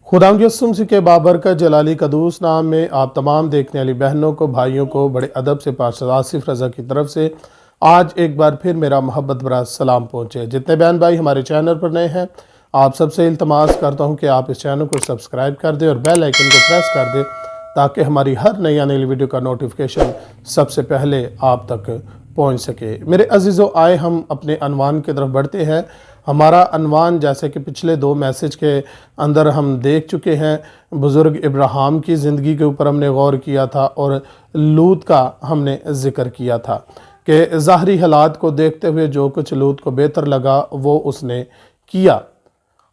खुदावंद यीशु मसीह के बाबरकत जलाली कदूस नाम में आप तमाम देखने वाली बहनों को, भाइयों को बड़े अदब से पास्टर आसिफ रज़ा की तरफ से आज एक बार फिर मेरा मोहब्बत भरा सलाम पहुँचे। जितने बहन भाई हमारे चैनल पर नए हैं, आप सबसे इल्तमास करता हूँ कि आप इस चैनल को सब्सक्राइब कर दें और बेल आइकन को प्रेस कर दें ताकि हमारी हर नई आने वाली वीडियो का नोटिफिकेशन सबसे पहले आप तक पहुँच सके। मेरे अजीज़ों, आए हम अपने अनवान की तरफ बढ़ते हैं। हमारा अनवान, जैसे कि पिछले दो मैसेज के अंदर हम देख चुके हैं, बुज़ुर्ग इब्राहिम की ज़िंदगी के ऊपर हमने गौर किया था और लूत का हमने ज़िक्र किया था कि ज़ाहरी हालात को देखते हुए जो कुछ लूत को बेहतर लगा वो उसने किया।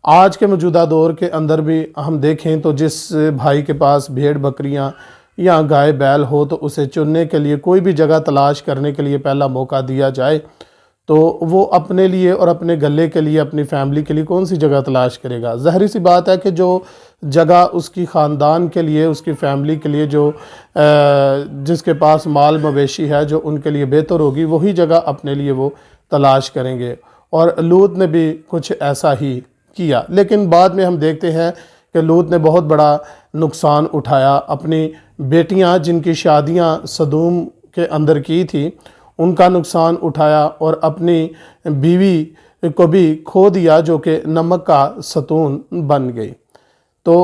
आज के मौजूदा दौर के अंदर भी हम देखें तो जिस भाई के पास भेड़ बकरियां या गाय बैल हो तो उसे चुनने के लिए, कोई भी जगह तलाश करने के लिए पहला मौका दिया जाए तो वो अपने लिए और अपने गले के लिए, अपनी फैमिली के लिए कौन सी जगह तलाश करेगा। ज़ाहिर सी बात है कि जो जगह उसकी ख़ानदान के लिए, उसकी फैमिली के लिए, जो जिसके पास माल मवेशी है, जो उनके लिए बेहतर होगी, वही जगह अपने लिए वो तलाश करेंगे। और लूत ने भी कुछ ऐसा ही किया। लेकिन बाद में हम देखते हैं कि लूत ने बहुत बड़ा नुकसान उठाया। अपनी बेटियां जिनकी शादियां सदूम के अंदर की थी उनका नुकसान उठाया और अपनी बीवी को भी खो दिया जो कि नमक का सतून बन गई। तो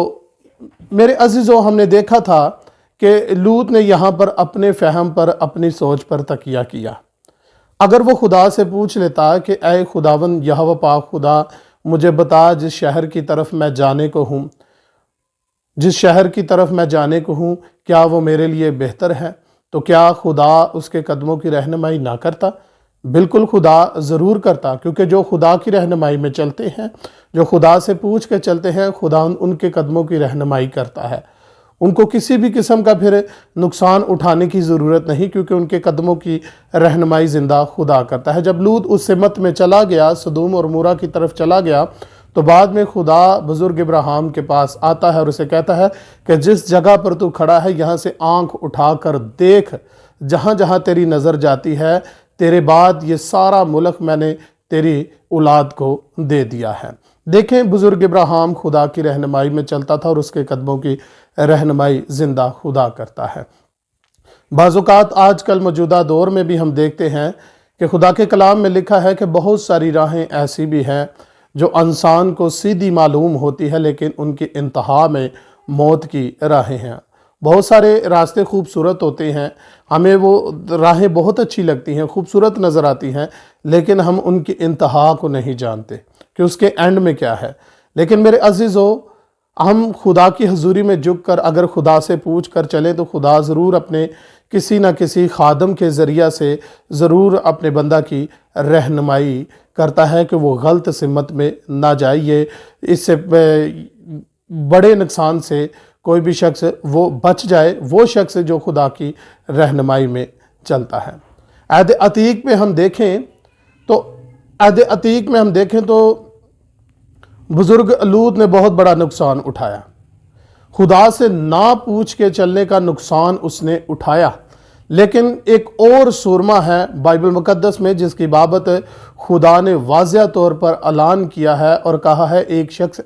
मेरे अजीज़ों, हमने देखा था कि लूत ने यहाँ पर अपने फ़हम पर, अपनी सोच पर तकिया किया। अगर वो खुदा से पूछ लेता कि ऐ खुदावंद यहोवा पाक खुदा, मुझे बता जिस शहर की तरफ मैं जाने को हूँ, जिस शहर की तरफ मैं जाने को हूँ, क्या वो मेरे लिए बेहतर है? तो क्या खुदा उसके कदमों की रहनुमाई ना करता? बिल्कुल खुदा ज़रूर करता, क्योंकि जो खुदा की रहनुमाई में चलते हैं, जो खुदा से पूछ के चलते हैं, खुदा उनके कदमों की रहनुमाई करता है। उनको किसी भी किस्म का फिर नुकसान उठाने की ज़रूरत नहीं, क्योंकि उनके कदमों की रहनुमाई ज़िंदा खुदा करता है। जब लूत उस सिमत में चला गया, सदूम और मूरा की तरफ चला गया, तो बाद में खुदा बुज़ुर्ग इब्राहिम के पास आता है और उसे कहता है कि जिस जगह पर तू खड़ा है यहाँ से आंख उठाकर देख, जहाँ जहाँ तेरी नज़र जाती है, तेरे बाद ये सारा मुल्क मैंने तेरी औलाद को दे दिया है। देखें, बुज़ुर्ग इब्राहिम खुदा की रहनुमाई में चलता था और उसके कदमों की रहनुमाई ज़िंदा खुदा करता है। बाज़-औक़ात आजकल मौजूदा दौर में भी हम देखते हैं कि खुदा के कलाम में लिखा है कि बहुत सारी राहें ऐसी भी हैं जो इंसान को सीधी मालूम होती है, लेकिन उनकी इंतहा में मौत की राहें हैं। बहुत सारे रास्ते खूबसूरत होते हैं, हमें वो राहें बहुत अच्छी लगती हैं, खूबसूरत नज़र आती हैं, लेकिन हम उनकी इंतहा को नहीं जानते कि उसके एंड में क्या है। लेकिन मेरे अजीज़ों, हम खुदा की हजूरी में झुक कर अगर खुदा से पूछ कर चलें तो खुदा ज़रूर अपने किसी न किसी खादम के ज़रिया से ज़रूर अपने बंदा की रहनुमाई करता है कि वो गलत सिमत में ना जाए। ये इससे बड़े नुकसान से कोई भी शख्स वो बच जाए, वो शख्स जो खुदा की रहनुमाई में चलता है। अहद अतीक में हम देखें तो बुज़ुर्ग लूत ने बहुत बड़ा नुकसान उठाया। खुदा से ना पूछ के चलने का नुकसान उसने उठाया। लेकिन एक और सुरमा है बाइबल मुकद्दस में जिसकी बाबत खुदा ने वाज़िया तौर पर ऐलान किया है और कहा है, एक शख्स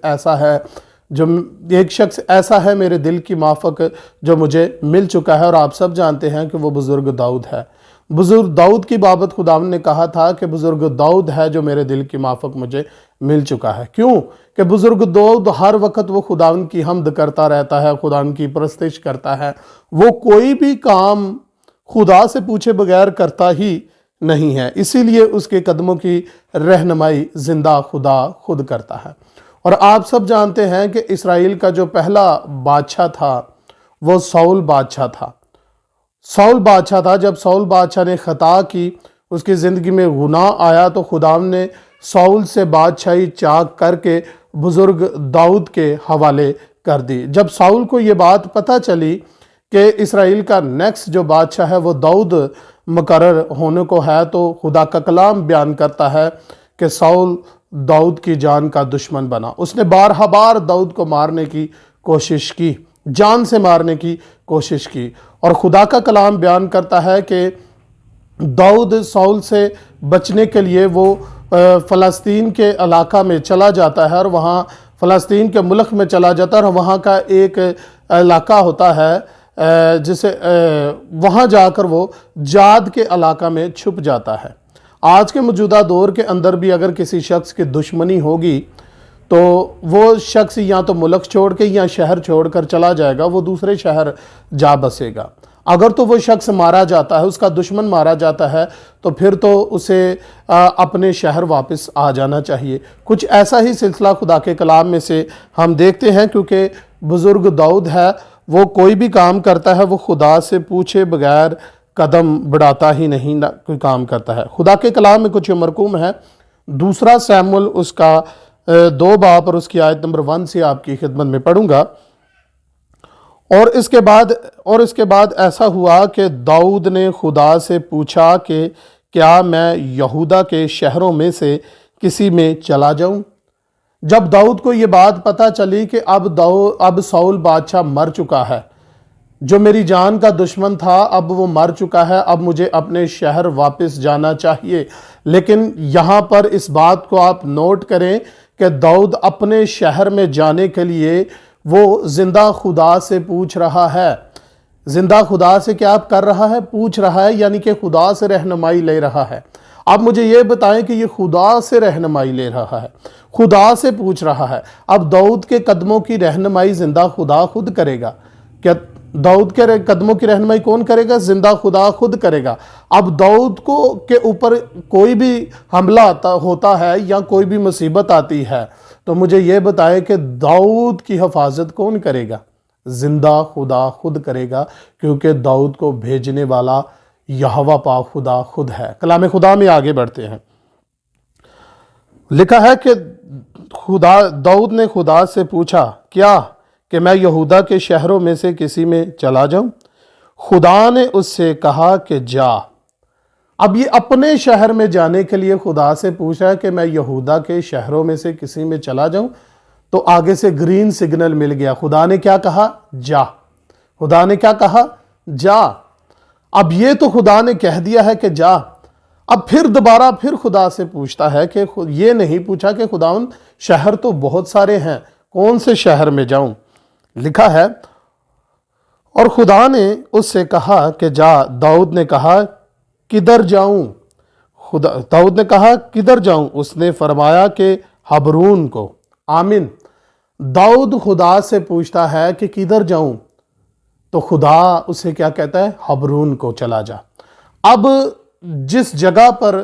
ऐसा है मेरे दिल की माफ़क जो मुझे मिल चुका है। और आप सब जानते हैं कि वो बुज़ुर्ग दाऊद है। बुज़ुर्ग दाऊद की बाबत खुदा ने कहा था कि बुज़ुर्ग दाऊद है जो मेरे दिल की माफ़क मुझे मिल चुका है। क्यों? कि बुज़ुर्ग दाऊद हर वक्त वो खुदावन की हम्द करता रहता है, खुदावन की परस्तिश करता है। वो कोई भी काम खुदा से पूछे बगैर करता ही नहीं है, इसीलिए उसके कदमों की रहनुमाई ज़िंदा खुदा खुद करता है। और आप सब जानते हैं कि इसराइल का जो पहला बादशाह था वो साउल बादशाह था। जब साउल बादशाह ने ख़ता की, उसकी ज़िंदगी में गुनाह आया, तो खुदा ने साउल से बादशाही चाक करके बुज़ुर्ग दाऊद के हवाले कर दी। जब साउल को ये बात पता चली कि इसराइल का नेक्स्ट जो बादशाह है वो दाऊद मुकर्रर होने को है, तो खुदा का कलाम बयान करता है कि साउल दाऊद की जान का दुश्मन बना। उसने बारहा बार दाऊद को मारने की कोशिश की, जान से मारने की कोशिश की। और खुदा का कलाम बयान करता है कि दाऊद साउल से बचने के लिए वो फ़लस्तीन के इलाका में चला जाता है और वहाँ فلسطین کے ملک میں چلا جاتا ہے اور وہاں کا ایک علاقہ ہوتا ہے جسے وہاں جا کر وہ جاد کے علاقہ میں چھپ جاتا ہے۔ آج کے موجودہ دور کے اندر بھی اگر کسی شخص کی دشمنی ہوگی تو وہ شخص یا تو ملک چھوڑ کے یا شہر چھوڑ کر چلا جائے گا، وہ دوسرے شہر جا بسے گا۔ اگر تو وہ شخص مارا جاتا ہے، اس کا دشمن مارا جاتا ہے، تو پھر تو اسے اپنے شہر واپس آ جانا چاہیے۔ کچھ ایسا ہی سلسلہ خدا کے کلام میں سے ہم دیکھتے ہیں، کیونکہ بزرگ داؤد ہے، وہ کوئی بھی کام کرتا ہے وہ خدا سے پوچھے بغیر قدم بڑھاتا ہی نہیں، نہ کوئی کام کرتا ہے۔ خدا کے کلام میں کچھ مرقوم ہے، 2 سیموئیل اس کا 2 باب اور اس کی آیت نمبر 1 سے آپ کی خدمت میں پڑھوں گا۔ اور اس کے بعد ایسا ہوا کہ داؤد نے خدا سے پوچھا کہ کیا میں یہودا کے شہروں میں سے کسی میں چلا جاؤں؟ جب داؤد کو یہ بات پتہ چلی کہ اب ساؤل بادشاہ مر چکا ہے، جو میری جان کا دشمن تھا اب وہ مر چکا ہے، اب مجھے اپنے شہر واپس جانا چاہیے۔ لیکن یہاں پر اس بات کو آپ نوٹ کریں کہ داؤد اپنے شہر میں جانے کے لیے وہ زندہ خدا سے پوچھ رہا ہے۔ زندہ خدا سے کیا کر رہا ہے؟ پوچھ رہا ہے، یعنی کہ خدا سے رہنمائی لے رہا ہے۔ اب مجھے یہ بتائیں کہ یہ خدا سے رہنمائی لے رہا ہے، خدا سے پوچھ رہا ہے۔ اب داؤد کے قدموں کی رہنمائی زندہ خدا خود کرے گا۔ کیا داؤد کے قدموں کی رہنمائی کون کرے گا؟ زندہ خدا خود کرے گا۔ اب داؤد کے اوپر کوئی بھی حملہ ہوتا ہے یا کوئی بھی مصیبت آتی ہے تو مجھے یہ بتائے کہ داؤد کی حفاظت کون کرے گا؟ زندہ خدا خود کرے گا، کیونکہ داؤد کو بھیجنے والا یہوہ پاک خدا خود ہے۔ کلام خدا میں آگے بڑھتے ہیں۔ لکھا ہے کہ داؤد نے خدا سے پوچھا کیا کہ میں یہودا کے شہروں میں سے کسی میں چلا جاؤں؟ خدا نے اس سے کہا کہ جا۔ اب یہ اپنے شہر میں جانے کے لیے خدا سے پوچھ رہا ہے کہ میں یہودا کے شہروں میں سے کسی میں چلا جاؤں، تو آگے سے گرین سگنل مل گیا۔ خدا نے کیا کہا؟ جا۔ خدا نے کیا کہا؟ جا۔ اب یہ تو خدا نے کہہ دیا ہے کہ جا، اب پھر دوبارہ خدا سے پوچھتا ہے کہ یہ نہیں پوچھا کہ خداوند شہر تو بہت سارے ہیں، کون سے شہر میں جاؤں؟ لکھا ہے اور خدا نے اس سے کہا کہ جا۔ داؤد نے کہا کدھر جاؤں؟ داؤد نے کہا کدھر جاؤں؟ اس نے فرمایا کہ حبرون کو۔ آمین۔ داؤد خدا سے پوچھتا ہے کہ کدھر جاؤں، تو خدا اسے کیا کہتا ہے؟ حبرون کو چلا جا۔ اب جس جگہ پر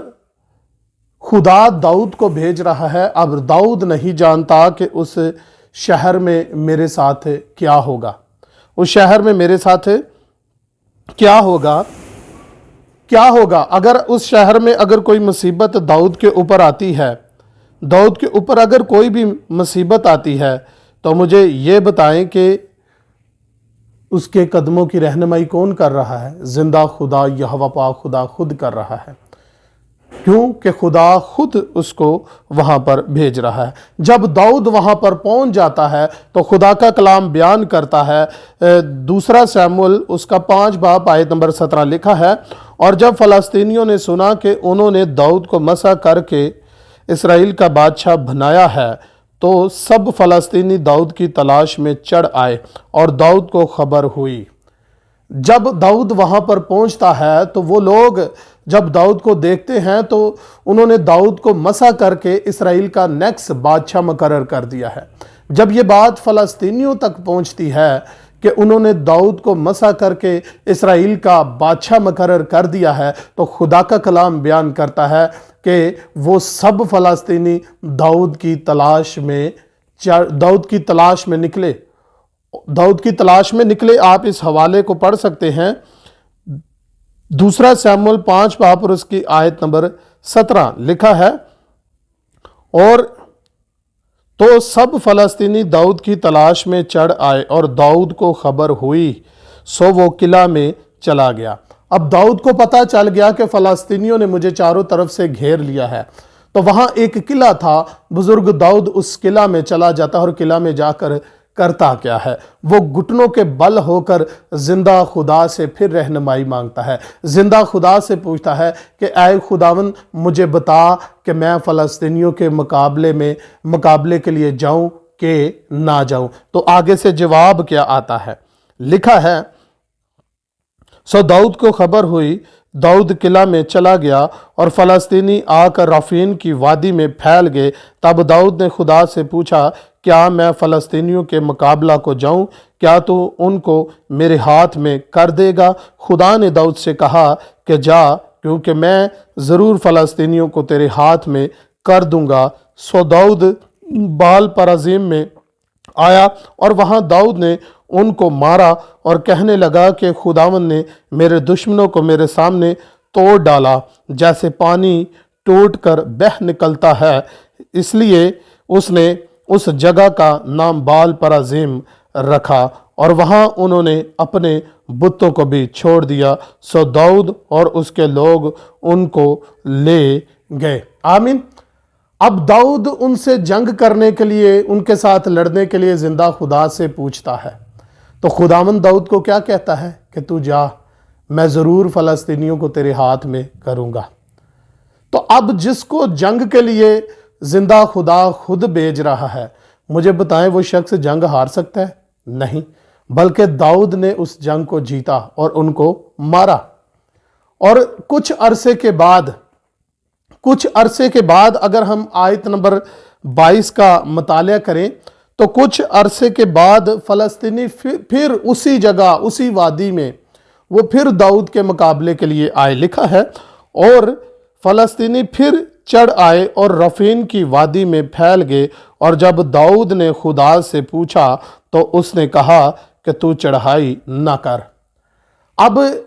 خدا داؤد کو بھیج رہا ہے، اب داؤد نہیں جانتا کہ اس شہر میں میرے ساتھ کیا ہوگا، اس شہر میں میرے ساتھ کیا ہوگا اگر اس شہر میں اگر کوئی مصیبت داؤد کے اوپر آتی ہے، داؤد کے اوپر اگر کوئی بھی مصیبت آتی ہے تو مجھے یہ بتائیں کہ اس کے قدموں کی رہنمائی کون کر رہا ہے؟ زندہ خدا یہوہ پاک خدا خود کر رہا ہے۔ کیوں کہ خدا خود اس کو وہاں پر بھیج رہا ہے۔ جب داؤد وہاں پر پہنچ جاتا ہے تو خدا کا کلام بیان کرتا ہے، 2 سیموئیل اس کا 5 باب آیت نمبر 17 لکھا ہے، اور جب فلسطینیوں نے سنا کہ انہوں نے داؤد کو مسح کر کے اسرائیل کا بادشاہ بنایا ہے تو سب فلسطینی داؤد کی تلاش میں چڑھ آئے اور داؤد کو خبر ہوئی۔ جب داؤد وہاں پر پہنچتا ہے تو وہ لوگ جب داؤد کو دیکھتے ہیں تو انہوں نے داؤد کو مسح کر کے اسرائیل کا نیکسٹ بادشاہ مقرر کر دیا ہے۔ جب یہ بات فلسطینیوں تک پہنچتی ہے کہ انہوں نے داؤد کو مسح کر کے اسرائیل کا بادشاہ مقرر کر دیا ہے، تو خدا کا کلام بیان کرتا ہے کہ وہ سب فلسطینی داؤد کی تلاش میں نکلے۔ آپ اس حوالے کو پڑھ سکتے ہیں، 2 سیموئیل 5 باب اور اس کی آیت نمبر 17 لکھا ہے، اور تو سب فلسطینی داؤد کی تلاش میں چڑھ آئے اور داؤد کو خبر ہوئی، سو وہ قلعہ میں چلا گیا۔ اب داؤد کو پتہ چل گیا کہ فلسطینیوں نے مجھے چاروں طرف سے گھیر لیا ہے، تو وہاں ایک قلعہ تھا۔ بزرگ داؤد اس قلعہ میں چلا جاتا اور قلعہ میں جا کر کرتا کیا ہے؟ وہ گھٹنوں کے بل ہو کر زندہ خدا سے پھر رہنمائی مانگتا ہے، زندہ خدا سے پوچھتا ہے کہ اے خداوند مجھے بتا کہ میں فلسطینیوں کے مقابلے کے لیے جاؤں कि ना जाऊं। तो आगे से जवाब क्या आता है, लिखा है, सो दाऊद को खबर हुई, दाऊद किला में चला गया और फलस्तीनी आकर रफीन की वादी में फैल गए। तब दाऊद ने खुदा से पूछा, क्या मैं फलस्तीनियों के मुकाबला को जाऊं? क्या तू उनको मेरे हाथ में कर देगा? खुदा ने दाऊद से कहा कि जा, क्योंकि मैं ज़रूर फलस्तीनियों को तेरे हाथ में कर दूंगा। सो दाऊद बाल परजीम में आया और वहां दाऊद ने उनको मारा और कहने लगा कि खुदावंद ने मेरे दुश्मनों को मेरे सामने तोड़ डाला, जैसे पानी टूट कर बह निकलता है। इसलिए उसने उस जगह का नाम बाल परजीम रखा और वहां उन्होंने अपने बुतों को भी छोड़ दिया। सो दाऊद और उसके लोग उनको ले गए। आमीन। अब दाऊद उनसे जंग करने के लिए, उनके साथ लड़ने के लिए जिंदा खुदा से पूछता है। तो खुदावंद दाऊद को क्या कहता है कि तू जा, मैं ज़रूर फ़लस्तीनियों को तेरे हाथ में करूँगा। तो अब जिसको जंग के लिए जिंदा खुदा खुद भेज रहा है, मुझे बताएं वो शख्स जंग हार सकता है? नहीं, बल्कि दाऊद ने उस जंग को जीता और उनको मारा। और कुछ अरसे के बाद अगर हम आयत नंबर 22 का मुतालिया करें तो कुछ अरसे के बाद फ़लस्तीनी फिर उसी जगह, उसी वादी में वो फिर दाऊद के मुकाबले के लिए आए। लिखा है, और फ़लस्तीनी फिर चढ़ आए और रफीन की वादी में फैल गए। और जब दाऊद ने खुदा से पूछा तो उसने कहा कि तू चढ़ाई ना कर। अब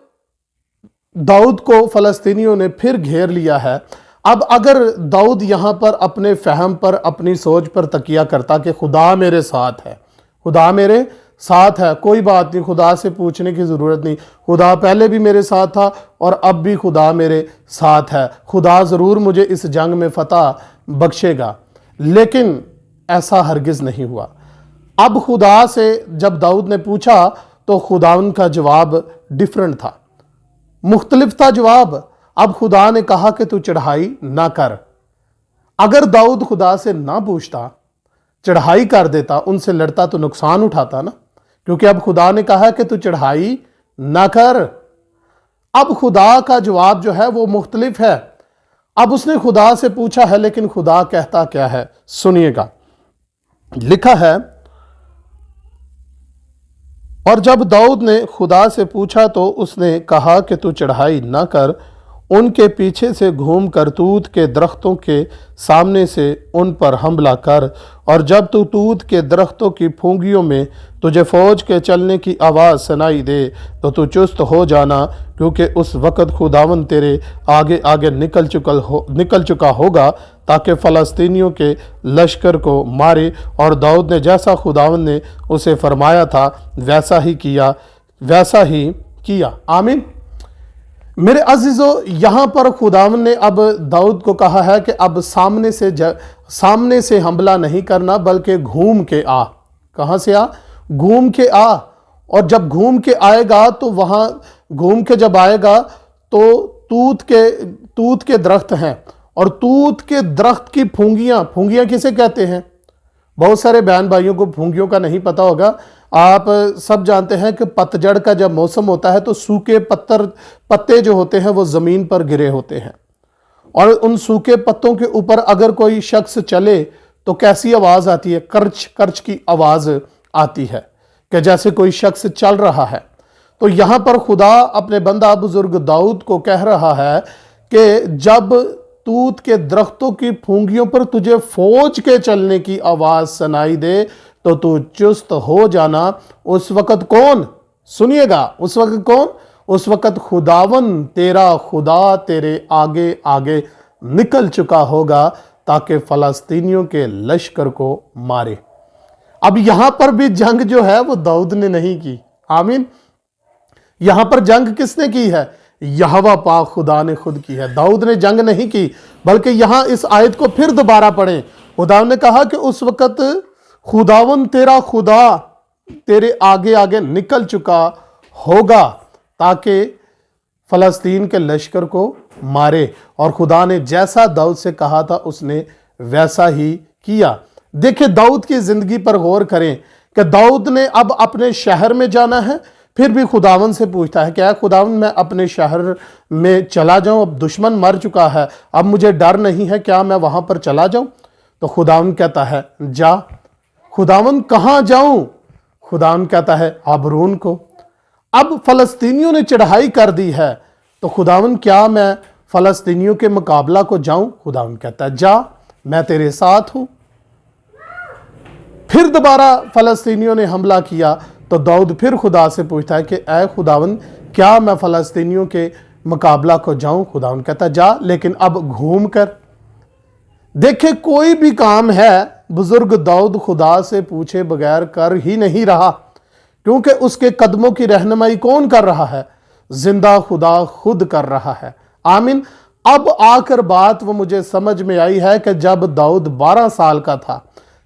दाऊद को फ़लस्तीनियों ने फिर घेर लिया है। अब अगर दाऊद यहाँ पर अपने फहम पर, अपनी सोच पर तकिया करता कि खुदा मेरे साथ है, खुदा मेरे साथ है, कोई बात नहीं, खुदा से पूछने की ज़रूरत नहीं, खुदा पहले भी मेरे साथ था और अब भी खुदा मेरे साथ है, खुदा ज़रूर मुझे इस जंग में फ़तह बख्शेगा। लेकिन ऐसा हरगिज़ नहीं हुआ। अब खुदा से जब दाऊद ने पूछा तो खुदा उनका जवाब डिफरेंट था, मुख्तलिफ था जवाब। अब खुदा ने कहा कि तू चढ़ाई ना कर। अगर दाऊद खुदा से ना पूछता, चढ़ाई कर देता, उनसे लड़ता, तो नुकसान उठाता ना, क्योंकि अब खुदा ने कहा कि तू चढ़ाई ना कर। अब खुदा का जवाब जो है वो मुख्तलिफ है। अब उसने खुदा से पूछा है, लेकिन खुदा कहता क्या है, सुनिएगा। लिखा है, और जब दाऊद ने खुदा से पूछा तो उसने कहा कि तू चढ़ाई ना कर, उनके पीछे से घूम कर तूत के दरख्तों के सामने से उन पर हमला कर। और जब तू तूत के दरख्तों की फूंगियों में तुझे फौज के चलने की आवाज़ सुनाई दे तो तू चुस्त हो जाना, क्योंकि उस वक़्त खुदावन तेरे आगे आगे निकल चुका होगा, ताकि फ़लस्तीनियों के लश्कर को मारे। और दाऊद ने जैसा खुदावन ने उसे फरमाया था वैसा ही किया। आमीन। मेरे अजीज़ों, यहाँ पर खुदावन ने अब दाऊद को कहा है कि अब सामने से हमला नहीं करना, बल्कि घूम के आ। कहाँ से आ? घूम के आ। और जब घूम के आएगा तो वहाँ घूम के जब आएगा तो तूत के दरख्त हैं, और तूत के दरख्त की फूंगियाँ किसे कहते हैं? बहुत सारे बहन भाइयों को फूंगियों का नहीं पता होगा। आप सब जानते हैं कि पतझड़ का जब मौसम होता है तो सूखे पत्ते जो होते हैं वो ज़मीन पर गिरे होते हैं, और उन सूखे पत्तों के ऊपर अगर कोई शख्स चले तो कैसी आवाज़ आती है? कर्च कर्च की आवाज़ आती है, कि जैसे कोई शख्स चल रहा है। तो यहाँ पर खुदा अपने बंदा बुजुर्ग दाऊद को कह रहा है कि जब तूत के दरख्तों की फूंगियों पर तुझे फौज के चलने की आवाज़ सुनाई दे तो तू चुस्त हो जाना। उस वक़्त कौन? सुनिएगा, उस वक़्त कौन? उस वक़्त खुदावन तेरा खुदा तेरे आगे आगे निकल चुका होगा, ताकि फ़लस्तीनियों के लश्कर को मारे। अब यहां पर भी जंग जो है वो दाऊद ने नहीं की। आमीन। यहां पर जंग किसने की है? यहोवा पाक खुदा ने खुद की है। दाऊद ने जंग नहीं की, बल्कि यहां इस आयत को फिर दोबारा पढ़ें। खुदा ने कहा कि उस वक़्त खुदावन तेरा खुदा तेरे आगे आगे निकल चुका होगा, ताकि फ़लस्तीन के लश्कर को मारे। और खुदा ने जैसा दाऊद से कहा था उसने वैसा ही किया। देखिए दाऊद की जिंदगी पर गौर करें कि दाऊद ने अब अपने शहर में जाना है, फिर भी खुदावन से पूछता है कि ऐ खुदावन मैं अपने शहर में चला जाऊं, अब दुश्मन मर चुका है, अब मुझे डर नहीं है, क्या मैं वहां पर चला जाऊं? तो खुदावन कहता है जा। खुदावन कहां जाऊं? खुदावन कहता है आबरून को। अब फलस्तीनियों ने चढ़ाई कर दी है, तो खुदावन क्या मैं फलस्तीनियों के मुकाबला को जाऊं? खुदावन कहता है जा, मैं तेरे साथ हूं। फिर दोबारा फलस्तीनियों ने हमला किया, तो दाऊद फिर खुदा से पूछता है कि ऐ खुदावन क्या मैं फलस्तीनियों के मुकाबला को जाऊं? खुदावन कहता है जा, लेकिन अब घूम कर। देखे कोई भी काम है बुजुर्ग दाऊद खुदा से पूछे बगैर कर ही नहीं रहा, क्योंकि उसके कदमों की रहनुमाई कौन कर रहा है? जिंदा खुदा खुद कर रहा है। आमीन। अब आकर बात वो मुझे समझ में आई है कि जब दाऊद 12 साल का था,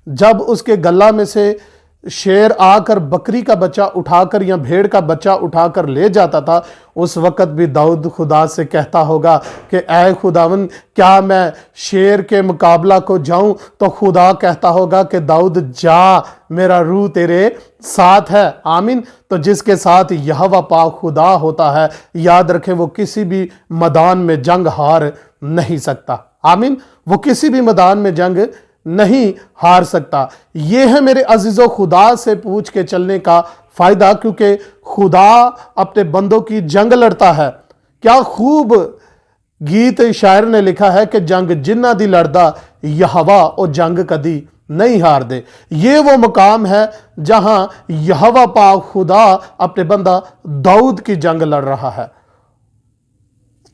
जब उसके गला में से शेर आकर बकरी का बच्चा उठाकर या भेड़ का बच्चा उठाकर ले जाता था, उस वक़्त भी दाऊद खुदा से कहता होगा कि ऐ खुदावन क्या मैं शेर के मुकाबला को जाऊं? तो खुदा कहता होगा कि दाऊद जा, मेरा रूह तेरे साथ है। आमीन। तो जिसके साथ यहोवा पाक खुदा होता है, याद रखें वो किसी भी मैदान में जंग हार नहीं सकता। आमीन। वो किसी भी मैदान में जंग नहीं हार सकता। ये है मेरे अजीजों खुदा से पूछ के चलने का फायदा, क्योंकि खुदा अपने बंदों की जंग लड़ता है। क्या खूब गीत शायर ने लिखा है कि जंग जिन्ना दी लड़दा यहोवा ओ जंग कदी नहीं हार दे। ये वो मुकाम है जहां यहोवा पाक खुदा अपने बंदा दाऊद की जंग लड़ रहा है।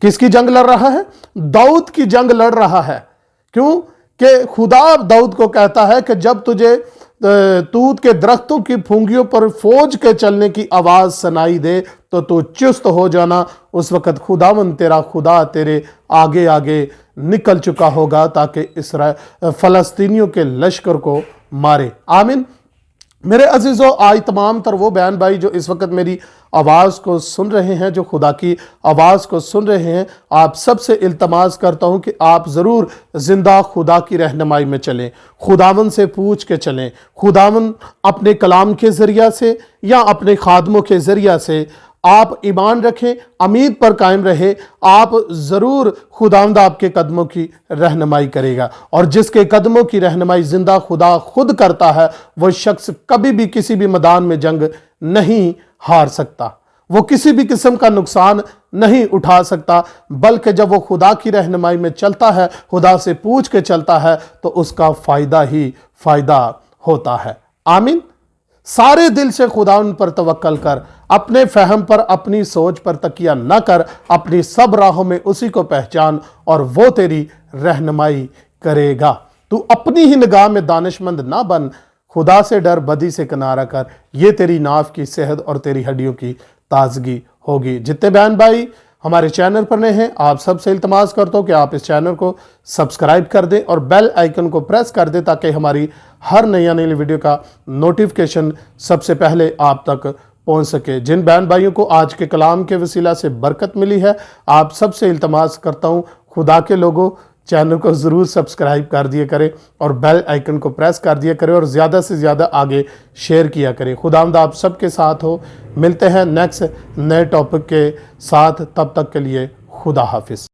किसकी जंग लड़ रहा है? दाऊद की जंग लड़ रहा है। क्यों? कि खुदा दाऊद को कहता है कि जब तुझे तूत के दरख्तों की फूंगियों पर फौज के चलने की आवाज सुनाई दे तो तू चुस्त हो जाना। उस वक़्त खुदावन तेरा खुदा तेरे आगे आगे निकल चुका होगा ताकि फलस्तीनियों के लश्कर को मारे। आमीन। मेरे अजीज़ों, आज तमाम तर वो बहन भाई जो इस वक्त मेरी आवाज़ को सुन रहे हैं, जो खुदा की आवाज़ को सुन रहे हैं, आप सबसे इल्तमास करता हूं कि आप ज़रूर ज़िंदा खुदा की रहनुमाई में चलें, खुदावन से पूछ के चलें। खुदावन अपने कलाम के ज़रिया से या अपने खादमों के ज़रिया से आप ईमान रखें, उम्मीद पर कायम रहे, आप ज़रूर खुदावंद आपके कदमों की रहनुमाई करेगा। और जिसके कदमों की रहनुमाई जिंदा खुदा खुद करता है, वह शख्स कभी भी किसी भी मैदान में जंग नहीं हार सकता, वो किसी भी किस्म का नुकसान नहीं उठा सकता। बल्कि जब वो खुदा की रहनुमाई में चलता है, खुदा से पूछ के चलता है, तो उसका फ़ायदा ही फ़ायदा होता है। आमीन। सारे दिल से खुदा उन पर तवक्कल कर, अपने फहम पर अपनी सोच पर तकिया न कर, अपनी सब राहों में उसी को पहचान और वो तेरी रहनुमाई करेगा। तू अपनी ही निगाह में दानिशमंद ना बन, खुदा से डर, बदी से किनारा कर, ये तेरी नाफ की सेहत और तेरी हड्डियों की ताजगी होगी। जितने बहन भाई हमारे चैनल पर नए हैं, आप सबसे इल्तमास करता हूँ कि आप इस चैनल को सब्सक्राइब कर दें और बेल आइकन को प्रेस कर दें ताकि हमारी हर नई आने वाली वीडियो का नोटिफिकेशन सबसे पहले आप तक पहुँच सके। जिन बहन भाइयों को आज के कलाम के वसीला से बरकत मिली है, आप सबसे इल्तमास करता हूँ, खुदा के लोगों चैनल को ज़रूर सब्सक्राइब कर दिया करें और बेल आइकन को प्रेस कर दिया करें और ज़्यादा से ज़्यादा आगे शेयर किया करें। खुदावंद आप सबके साथ हो। मिलते हैं नेक्स्ट नए टॉपिक के साथ, तब तक के लिए खुदा हाफिज़।